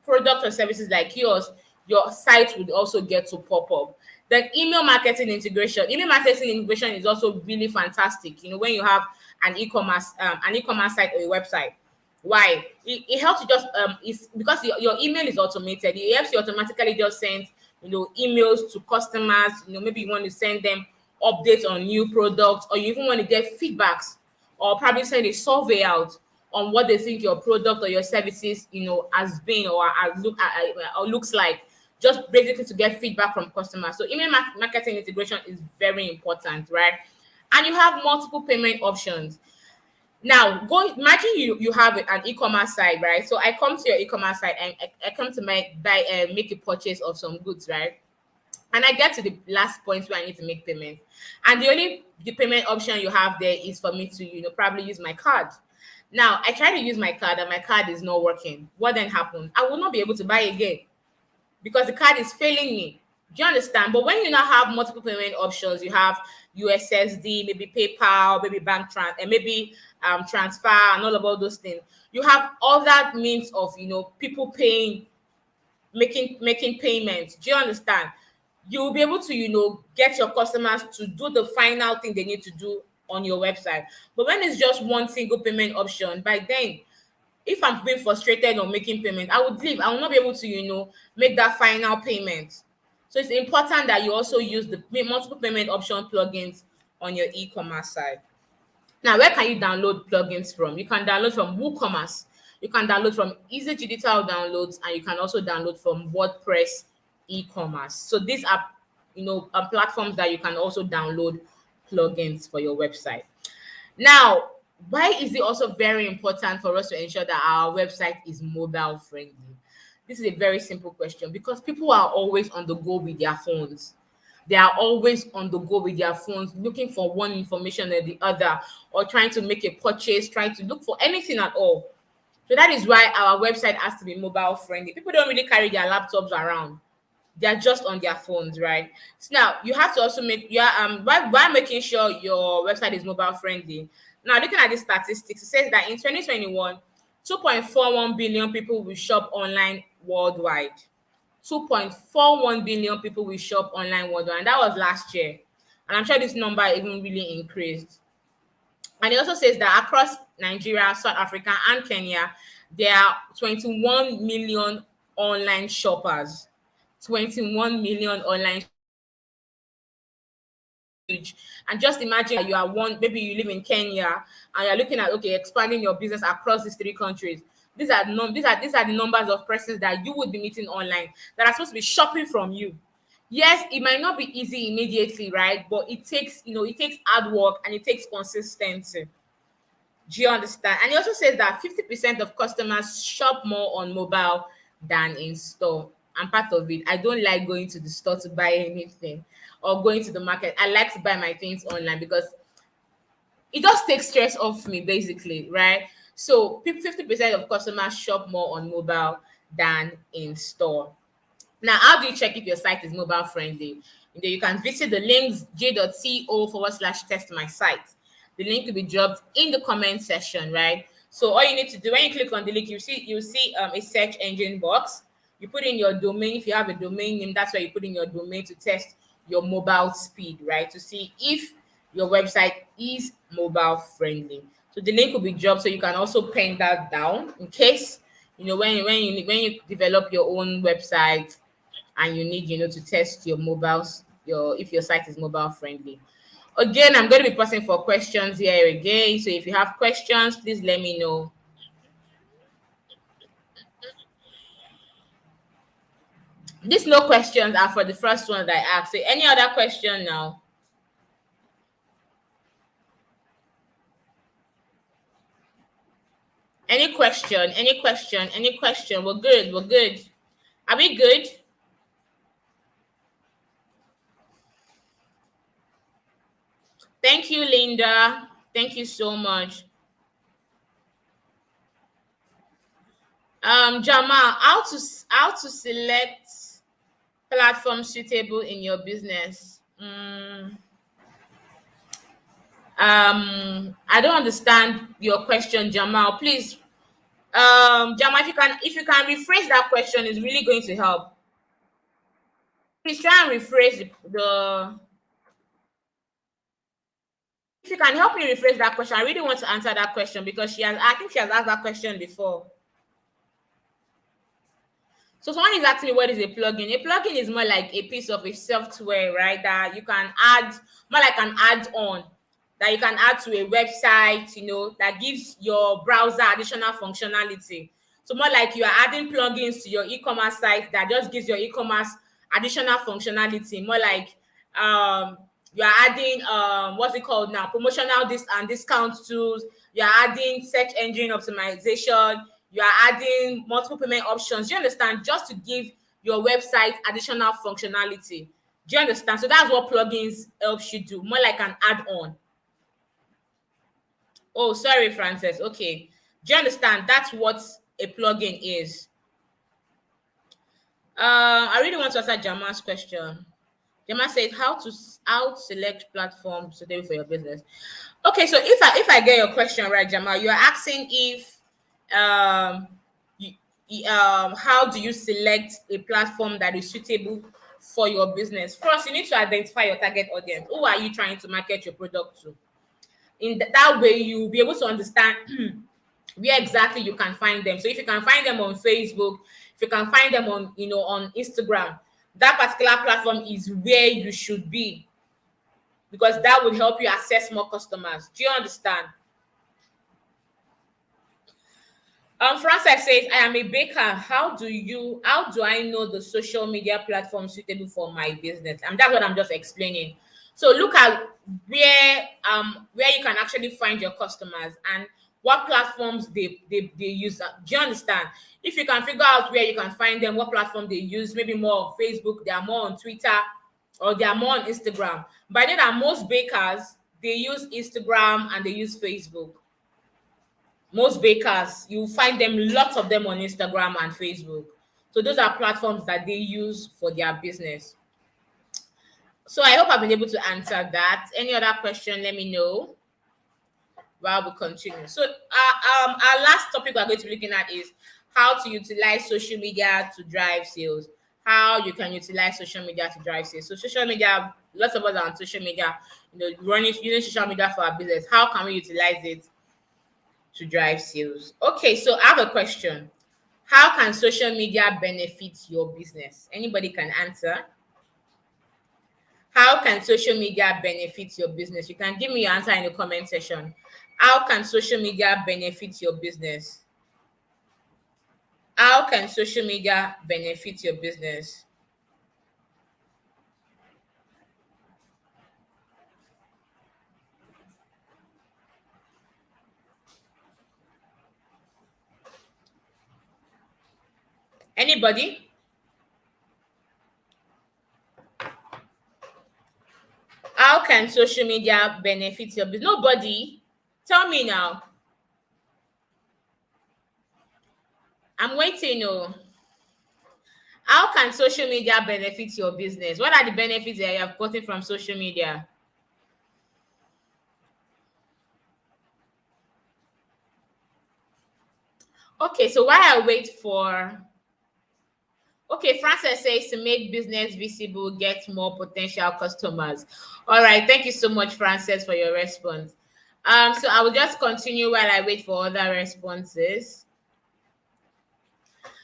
product or services like yours, your site would also get to pop up. Then email marketing integration. Email marketing integration is also really fantastic, when you have an e-commerce site or a website. Why? It helps you just it's because your email is automated. It helps you automatically just send emails to customers. Maybe you want to send them updates on new products, or you even want to get feedbacks, or probably send a survey out on what they think your product or your services has been or looks like, just basically to get feedback from customers. So email marketing integration is very important, right? And you have multiple payment options. Now, go imagine you have an e-commerce site, right? So I come to your e-commerce site and I come to make a purchase of some goods, right? And I get to the last point where I need to make payment, and the payment option you have there is for me to probably use my card. Now I try to use my card and my card is not working. What then happens? I will not be able to buy again because the card is failing me. Do you understand? But when you now have multiple payment options, you have USSD, maybe PayPal, maybe and maybe transfer and all those things. You have other means of people paying, making payments. Do you understand? You will be able to get your customers to do the final thing they need to do on your website. But when it's just one single payment option, by then, if I'm being frustrated on making payment, I would leave. I will not be able to make that final payment. So it's important that you also use the multiple payment option plugins on your e-commerce site. Now, where can you download plugins from? You can download from WooCommerce, you can download from Easy Digital Downloads, and you can also download from WordPress e-commerce. So these are, platforms that you can also download plugins for your website. Now, why is it also very important for us to ensure that our website is mobile friendly? This is a very simple question because people are always on the go with their phones. They are always on the go with their phones, looking for one information or the other, or trying to make a purchase, trying to look for anything at all. So that is why our website has to be mobile friendly. People don't really carry their laptops around. They're just on their phones, right? So now you have to also make by making sure your website is mobile friendly. Now looking at the statistics, it says that in 2021, 2.41 billion people will shop online worldwide. 2.41 billion people will shop online worldwide, and that was last year. And I'm sure this number even really increased. And it also says that across Nigeria, South Africa, and Kenya, there are 21 million online shoppers. 21 million online, huge. And just imagine that you are one, maybe you live in Kenya and you're looking at expanding your business across these three countries. These are the numbers of persons that you would be meeting online that are supposed to be shopping from you. Yes, it might not be easy immediately, right? But it takes hard work and it takes consistency. Do you understand? And it also says that 50% of customers shop more on mobile than in store. I'm part of it. I don't like going to the store to buy anything or going to the market. I like to buy my things online because it just takes stress off me, basically, right? So 50% of customers shop more on mobile than in store. Now, how do you check if your site is mobile friendly? You can visit the links j.co/test my site. The link will be dropped in the comment section, right? So all you need to do when you click on the link, you see a search engine box. You put in your domain. If you have a domain name, that's where you put in your domain to test your mobile speed, right? To see if your website is mobile friendly. So the link will be dropped, so you can also pen that down in case when you develop your own website and you need to test your mobiles, if your site is mobile friendly. Again, I'm going to be pausing for questions here again. So if you have questions, please let me know. These no questions are for the first one that I asked. So any other question now? Any question? Any question? Any question? We're good. We're good. Are we good? Thank you, Linda. Thank you so much. Jamal, how to select platform suitable in your business? I don't understand your question, Jamal. Please, Jamal, if you can rephrase that question, is really going to help. Please try and rephrase the. If you can help me rephrase that question, I really want to answer that question because I think she has asked that question before. So someone is asking me what is a plugin. A plugin is more like a piece of a software, right? That you can add, more like an add-on that you can add to a website, that gives your browser additional functionality. So more like you are adding plugins to your e-commerce site that just gives your e-commerce additional functionality. More like you are adding what's it called now? Promotional and discount tools. you are adding search engine optimization, you are adding multiple payment options. Do you understand? Just to give your website additional functionality. Do you understand? So that's what plugins helps you do, more like an add-on. Oh, sorry, Frances. Okay. Do you understand? That's what a plugin is. I really want to answer Jamal's question. Jamal says how to select platforms suitable for your business. Okay, so if I get your question right, Jamal, you're asking if um you, how do you select a platform that is suitable for your business? First, you need to identify your target audience. Who are you trying to market your product to? That way, you'll be able to understand where exactly you can find them. So if you can find them on Facebook, if you can find them on on Instagram, that particular platform is where you should be, because that would help you access more customers. Do you understand? Francis says, I am a baker. How do I know the social media platform suitable for my business? And that's what I'm just explaining. So look at where you can actually find your customers and what platforms they use. Do you understand? If you can figure out where you can find them, what platform they use, maybe more on Facebook, they are more on Twitter, or they are more on Instagram. By then, that most bakers, they use Instagram and they use Facebook. Most bakers, you find them, lots of them on Instagram and Facebook. So those are platforms that they use for their business. So I hope I've been able to answer that. Any other question, let me know while we continue. So our last topic we're going to be looking at is how to utilize social media to drive sales. How you can utilize social media to drive sales. So social media, lots of us are on social media, using social media for our business. How can we utilize it to drive sales? Okay, so I have a question. How can social media benefit your business? Anybody can answer. How can social media benefit your business? You can give me your answer in the comment section. How can social media benefit your business? How can social media benefit your business? Anybody? How can social media benefit your business? Nobody? Tell me now. I'm waiting. Oh. How can social media benefit your business? What are the benefits that you have gotten from social media? Okay, so while I wait for okay, Frances says to make business visible, get more potential customers. All right, thank you so much, Frances, for your response. So I will just continue while I wait for other responses.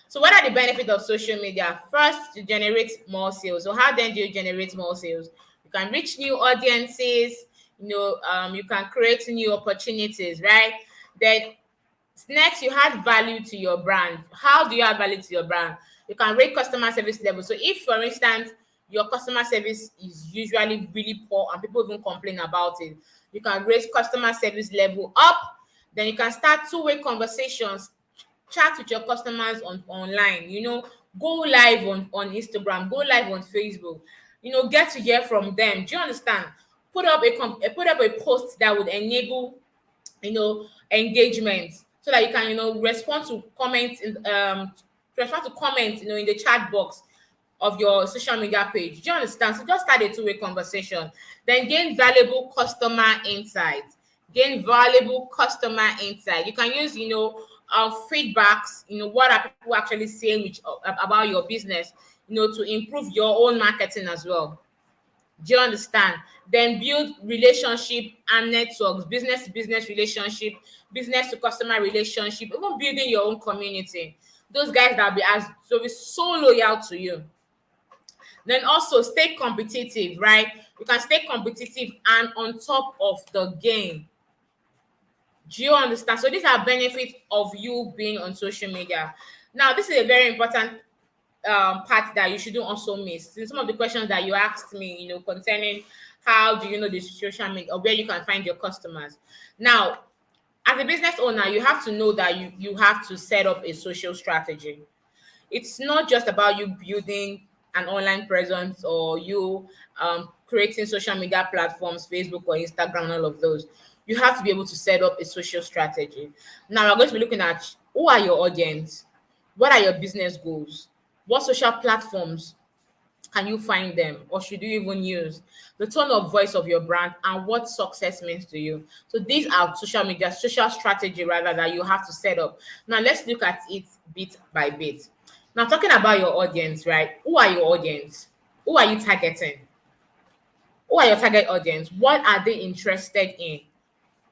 So what are the benefits of social media? First, to generate more sales. So how then do you generate more sales? You can reach new audiences, you can create new opportunities, right? Then next, you add value to your brand. How do you add value to your brand? You can rate customer service level. So if, for instance, your customer service is usually really poor and people even complain about it, you can raise customer service level up. Then you can start two-way conversations, chat with your customers online, go live on Instagram, go live on Facebook, get to hear from them. Do you understand? Put up a post that would enable engagement, so that you can respond to comments in the chat box of your social media page. Do you understand? So just start a two-way conversation, then gain valuable customer insights. You can use feedbacks. What are people actually saying about your business, to improve your own marketing as well. Do you understand? Then build relationship and networks, business to business relationship, business to customer relationship, even building your own community. Those guys that will be so loyal to you. Then also stay competitive, right? You can stay competitive and on top of the game. Do you understand? So these are benefits of you being on social media. Now, this is a very important part that you shouldn't also miss. In some of the questions that you asked me, concerning how do you know the social media or where you can find your customers. Now, As a business owner, you have to know that you have to set up a social strategy. It's not just about you building an online presence or you creating social media platforms, Facebook or Instagram, all of those. You have to be able to set up a social strategy. Now we're going to be looking at who are your audience, what are your business goals, what social platforms can you find them or should you even use, the tone of voice of your brand, and what success means to you. So these are social media, social strategy rather, that you have to set up. Now let's look at it bit by bit. Now talking about your audience, right? Who are your audience? Who are you targeting? Who are your target audience? What are they interested in?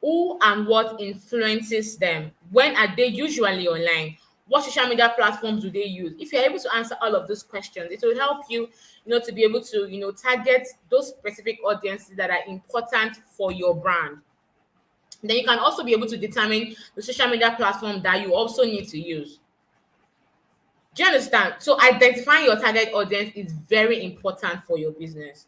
Who and what influences them? When are they usually online? What social media platforms do they use? If you're able to answer all of those questions, it will help you, to be able to, target those specific audiences that are important for your brand. Then you can also be able to determine the social media platform that you also need to use. Do you understand? So identifying your target audience is very important for your business.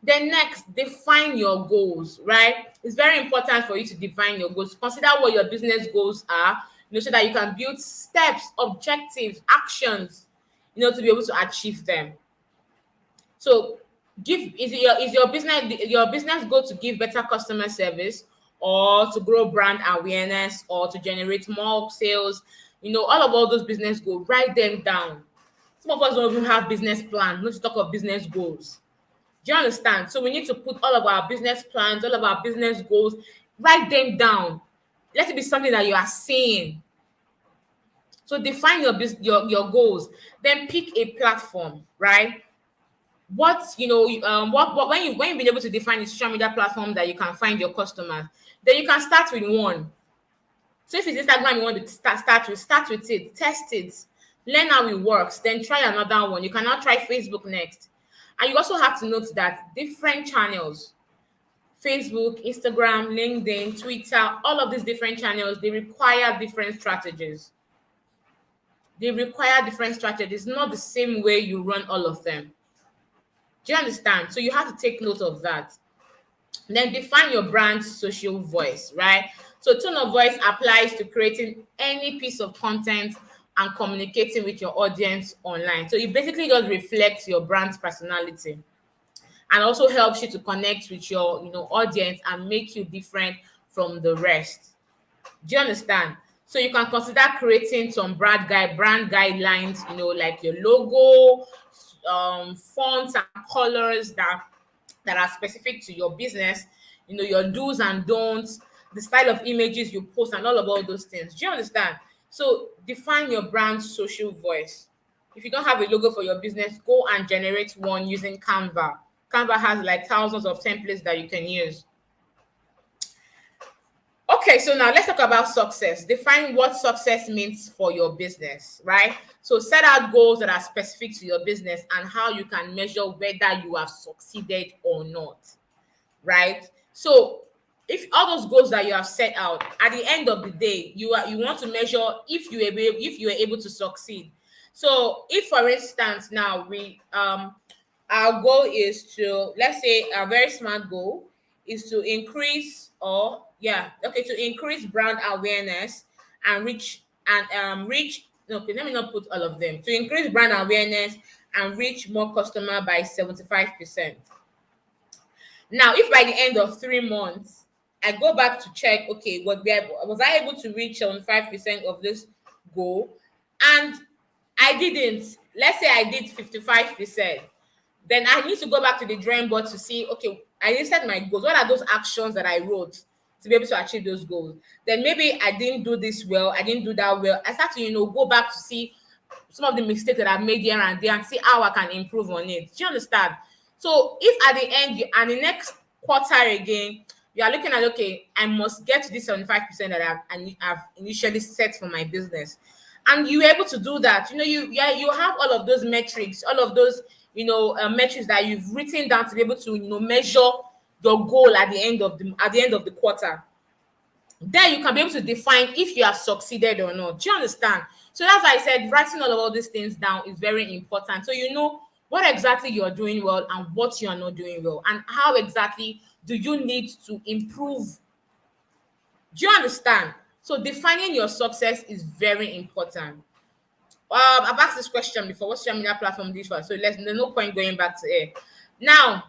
Then next, define your goals, right? It's very important for you to define your goals. Consider what your business goals are, so that you can build steps, objectives, actions, to be able to achieve them. So give is your business goal to give better customer service, or to grow brand awareness, or to generate more sales? All those business goals, write them down. Some of us don't even have business plan, not to talk of business goals. Do you understand? So we need to put all of our business plans, all of our business goals, write them down. Let it be something that you are seeing. So define your goals. Then pick a platform, right? What when you've been able to define a social media platform that you can find your customers, then you can start with one. So if it's Instagram you want to start with it, test it, learn how it works, then try another one. You can now try Facebook next. And you also have to note that different channels, Facebook, Instagram, LinkedIn, Twitter, all of these different channels, they require different strategies. Not the same way you run all of them. Do you understand? So you have to take note of that. Then define your brand's social voice, right? So tone of voice applies to creating any piece of content and communicating with your audience online. So it basically just reflects your brand's personality and also helps you to connect with your audience and make you different from the rest. Do you understand? So you can consider creating some brand guidelines, like your logo, fonts and colors that are specific to your business, your do's and don'ts, the style of images you post, and all those things. Do you understand? So define your brand's social voice. If you don't have a logo for your business, go and generate one using Canva. Canva has like thousands of templates that you can use. Okay, so now let's talk about success. Define what success means for your business, right? So set out goals that are specific to your business and how you can measure whether you have succeeded or not, right? So if all those goals that you have set out, at the end of the day, you want to measure if you were able to succeed. So if, for instance, now our goal is to, let's say, a very smart goal is to increase brand awareness and reach. Okay, let me not put all of them. To increase brand awareness and reach more customer by 75%. Now, if by the end of 3 months I go back to check, okay, was I able to reach 75% of this goal, and I didn't, let's say I did 55%, then I need to go back to the drawing board to see, okay, I listed my goals. What are those actions that I wrote to be able to achieve those goals? Then maybe I didn't do this well, I didn't do that well. I start to, go back to see some of the mistakes that I've made here and there and see how I can improve on it. Do you understand? So if at the end and the next quarter again, you are looking at, okay, I must get to this 75% that I've initially set for my business, and you were able to do that, you have all of those metrics, all of those metrics that you've written down to be able to measure your goal at the end of the quarter. Then you can be able to define if you have succeeded or not. Do you understand? So that's why I said writing all of these things down is very important. So you know what exactly you're doing well and what you are not doing well, and how exactly do you need to improve. Do you understand? So defining your success is very important. I've asked this question before. What social media platform do you use? So there's no point going back to it. Now,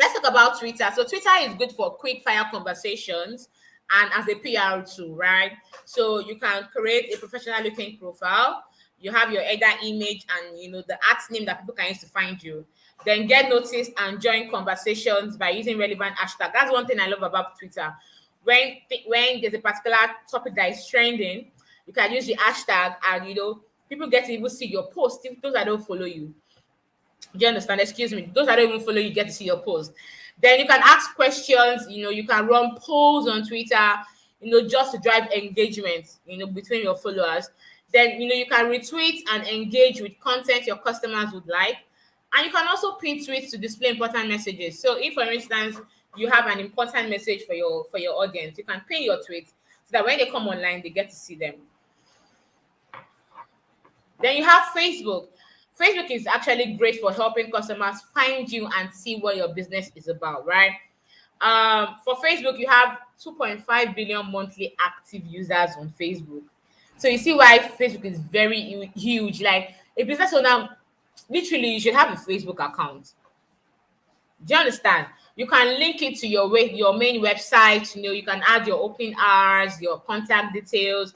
let's talk about Twitter. So Twitter is good for quick fire conversations and as a PR tool, right? So you can create a professional looking profile. You have your header image and the art name that people can use to find you. Then get noticed and join conversations by using relevant hashtag. That's one thing I love about Twitter. When there's a particular topic that is trending, you can use the hashtag and people get to even see your post if those that don't follow you. Do you understand? Excuse me. Those that don't even follow you get to see your post. Then you can ask questions. You can run polls on Twitter. Just to drive engagement. Between your followers. Then you can retweet and engage with content your customers would like, and you can also pin tweets to display important messages. So, if for instance you have an important message for your audience, you can pin your tweets so that when they come online, they get to see them. Then you have Facebook. Facebook is actually great for helping customers find you and see what your business is about, right? For Facebook, you have 2.5 billion monthly active users on Facebook. So you see why Facebook is very huge. Like a business owner, literally, you should have a Facebook account. Do you understand? You can link it to your main website. You can add your opening hours, your contact details.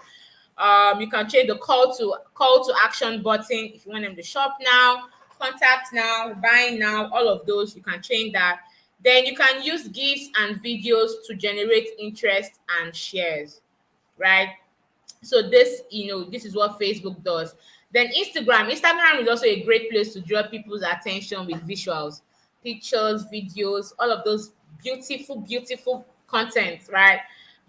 You can change the call to action button if you want them to shop now, contact now, buy now, all of those. You can change that. Then you can use GIFs and videos to generate interest and shares, right? So this is what Facebook does. Then Instagram is also a great place to draw people's attention with visuals, pictures, videos, all of those beautiful content, right?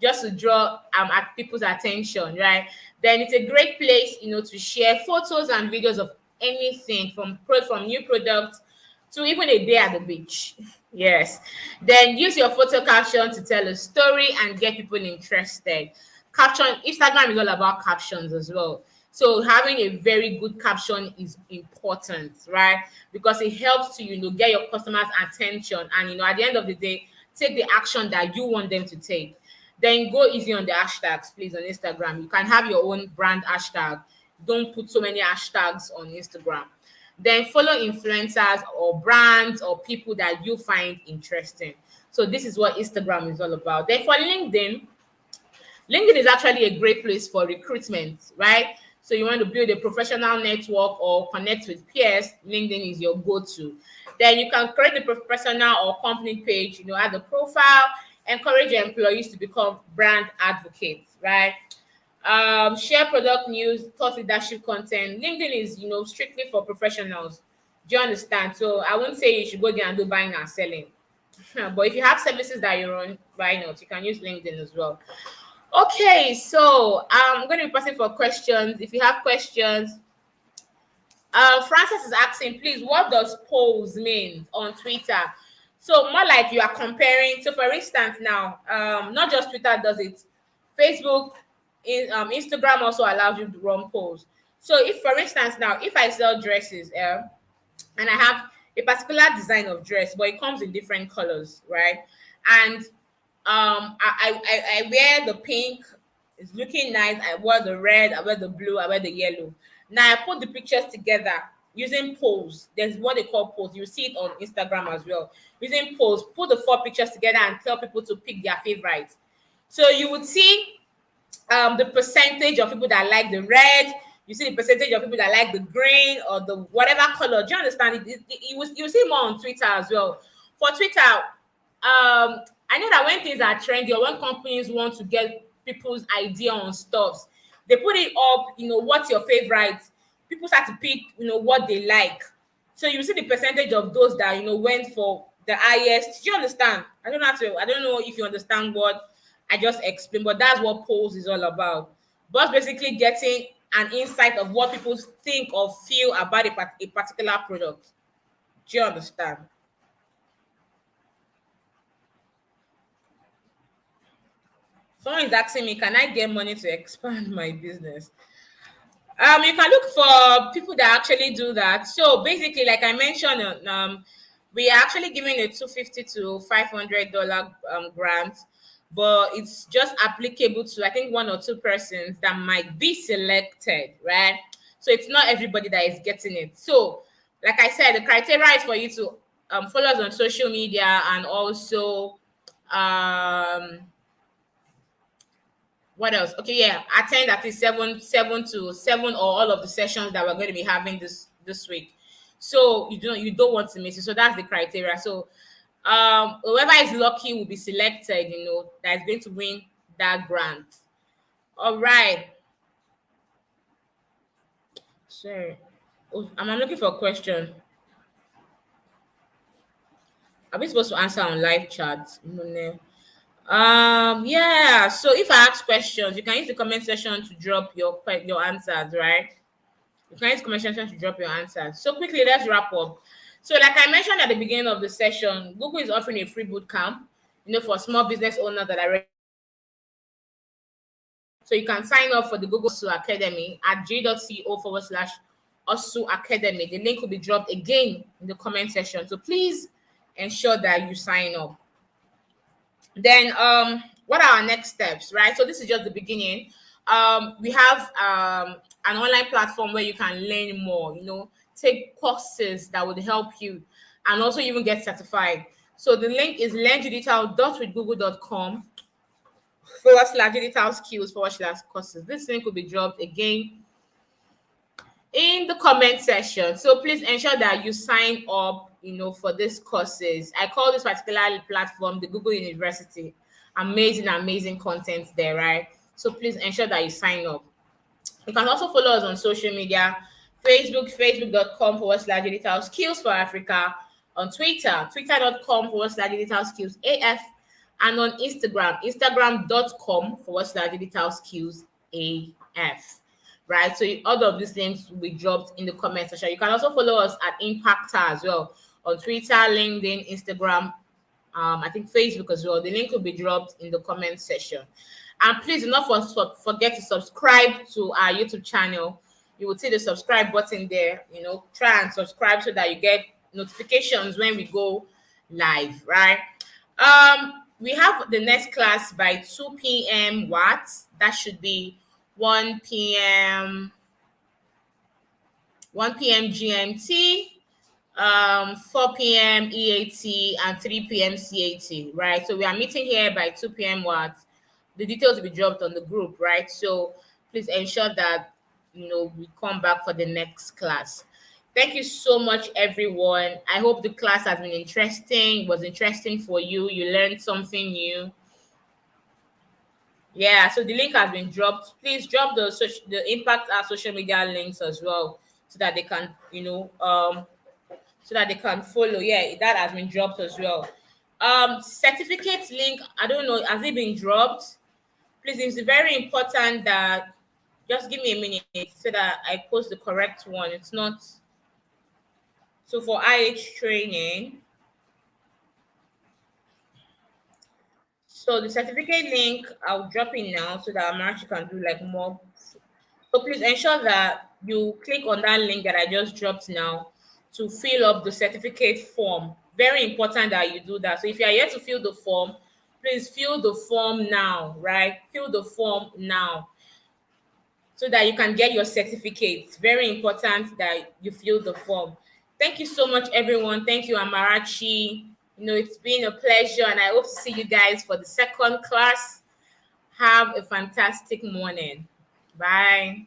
Just to draw at people's attention, right? Then it's a great place to share photos and videos of anything from new products to even a day at the beach. Yes. Then use your photo caption to tell a story and get people interested. Instagram is all about captions as well. So having a very good caption is important, right? Because it helps to get your customers' attention, and at the end of the day, take the action that you want them to take. Then go easy on the hashtags, please, on Instagram. You can have your own brand hashtag. Don't put so many hashtags on Instagram. Then follow influencers or brands or people that you find interesting. So this is what Instagram is all about. Then for LinkedIn is actually a great place for recruitment, right? So you want to build a professional network or connect with peers, LinkedIn is your go-to. Then you can create a personal or company page, add a profile, encourage your employees to become brand advocates, right? Share product news, thought leadership content. LinkedIn is, strictly for professionals. Do you understand? So I won't say you should go there and do buying and selling. But if you have services that you run, why not? You can use LinkedIn as well. Okay, so I'm going to be passing for questions. If you have questions, Francis is asking, please, what does polls mean on Twitter? So more like you are comparing. So for instance, now, not just Twitter does it. Facebook, Instagram also allows you to run polls. So if, for instance, now, if I sell dresses, and I have a particular design of dress, but it comes in different colors, right? And I wear the pink, it's looking nice. I wear the red, I wear the blue, I wear the yellow. Now I put the pictures together using polls. There's what they call polls. You see it on Instagram as well. Using polls, put the 4 pictures together and tell people to pick their favorites. So you would see the percentage of people that like the red. You see the percentage of people that like the green or the whatever color. Do you understand? You see more on Twitter as well. For Twitter, I know that when things are trendy or when companies want to get people's idea on stuff, they put it up, what's your favorite? People start to pick, what they like. So you see the percentage of those that, went for the highest. Do you understand? I don't know if you understand what I just explained, but that's what polls is all about. But basically getting an insight of what people think or feel about a particular product. Do you understand? Someone is asking me, can I get money to expand my business? You can look for people that actually do that. So basically, like I mentioned, we are actually giving a $250 to $500 grant. but it's just applicable to, I think, one or two persons that might be selected, right? So it's not everybody that is getting it. So, like I said, the criteria is for you to follow us on social media, and also um what else? Okay, yeah, attend at least seven to seven, or all of the sessions that we're going to be having this week. So you don't want to miss it. So that's the criteria. So whoever is lucky will be selected, that is going to win that grant. All right. So I'm looking for a question. Are we supposed to answer on live chat? No. Yeah. So if I ask questions, you can use the comment section to drop your answers, right? You can use comment section to drop your answers. So quickly, let's wrap up. So, like I mentioned at the beginning of the session, Google is offering a free boot camp, for small business owners that are ready. So you can sign up for the Google Osu Academy at j.co/Osu Academy. The link will be dropped again in the comment section. So please ensure that you sign up. Then what are our next steps, right? So this is just the beginning. We have an online platform where you can learn more, take courses that would help you, and also even get certified. So the link is learndigital.withgoogle.com/digital skills/courses. This link will be dropped again in the comment section. So please ensure that you sign up, for these courses. I call this particular platform the Google University. Amazing content there, right? So please ensure that you sign up. You can also follow us on social media: facebook.com/digital skills for Africa, on twitter.com/digital skills AF, and on instagram.com/digital skills AF. Right, so all of these things will be dropped in the comment section. You can also follow us at Impactor as well on Twitter, LinkedIn, Instagram, I think Facebook as well. The link will be dropped in the comment section. And please do not forget to subscribe to our YouTube channel. You will see the subscribe button there. Try and subscribe so that you get notifications when we go live, right? We have the next class by 2 p.m. What? That should be 1 p.m. 1 p.m. GMT, 4 p.m. EAT, and 3 p.m. CAT, right? So we are meeting here by 2 p.m. What? The details will be dropped on the group, right? So please ensure that we come back for the next class. Thank you so much, everyone. I hope the class has been interesting. It was interesting for you. You learned something new. Yeah, so the link has been dropped. Please drop the impact our social media links as well, so that they can so that they can follow. Yeah, that has been dropped as well. Certificate link, I don't know, has it been dropped? Please, it's very important that just give me a minute so that I post the correct one. It's not so for IH training. So the certificate link, I'll drop it now so that Amarachi can do like more. So please ensure that you click on that link that I just dropped now to fill up the certificate form. Very important that you do that. So if you are yet to fill the form, please fill the form now, right? Fill the form now so that you can get your certificate. It's very important that you fill the form. Thank you so much, everyone. Thank you, Amarachi. It's been a pleasure, and I hope to see you guys for the second class. Have a fantastic morning. Bye.